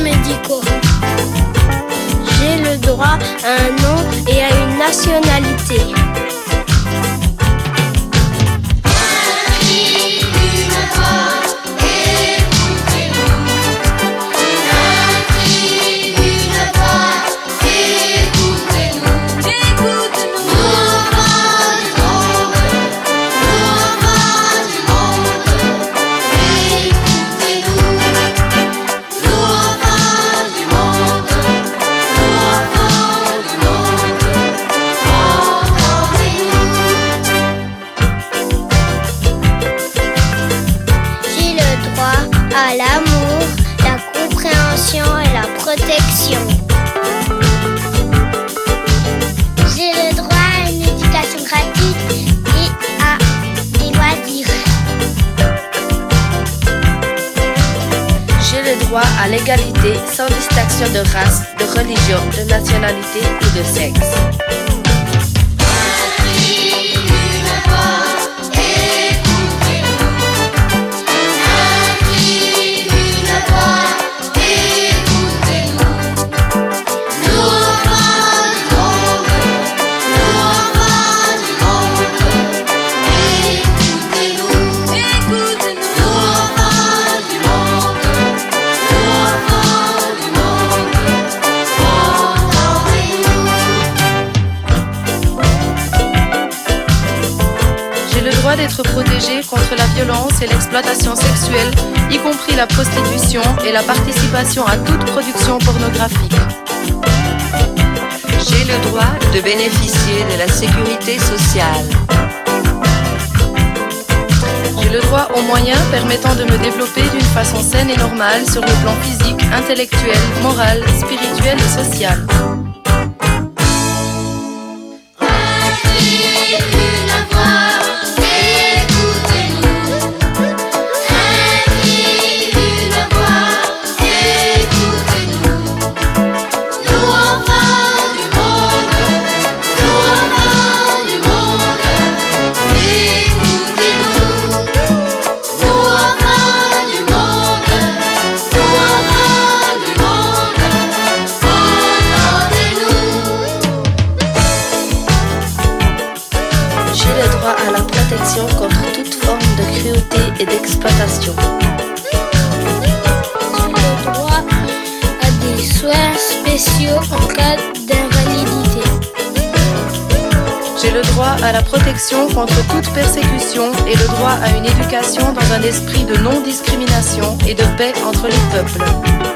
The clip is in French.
médicaux. J'ai le droit à un nom et à une nationalité. À l'amour, la compréhension et la protection. J'ai le droit à une éducation gratuite et à des loisirs. J'ai le droit à l'égalité sans distinction de race, de religion, de nationalité ou de sexe. D'être protégé contre la violence et l'exploitation sexuelle, y compris la prostitution et la participation à toute production pornographique. J'ai le droit de bénéficier de la sécurité sociale. J'ai le droit aux moyens permettant de me développer d'une façon saine et normale sur le plan physique, intellectuel, moral, spirituel et social. À la protection contre toute forme de cruauté et d'exploitation. J'ai le droit à des soins spéciaux en cas d'invalidité. J'ai le droit à la protection contre toute persécution et le droit à une éducation dans un esprit de non-discrimination et de paix entre les peuples.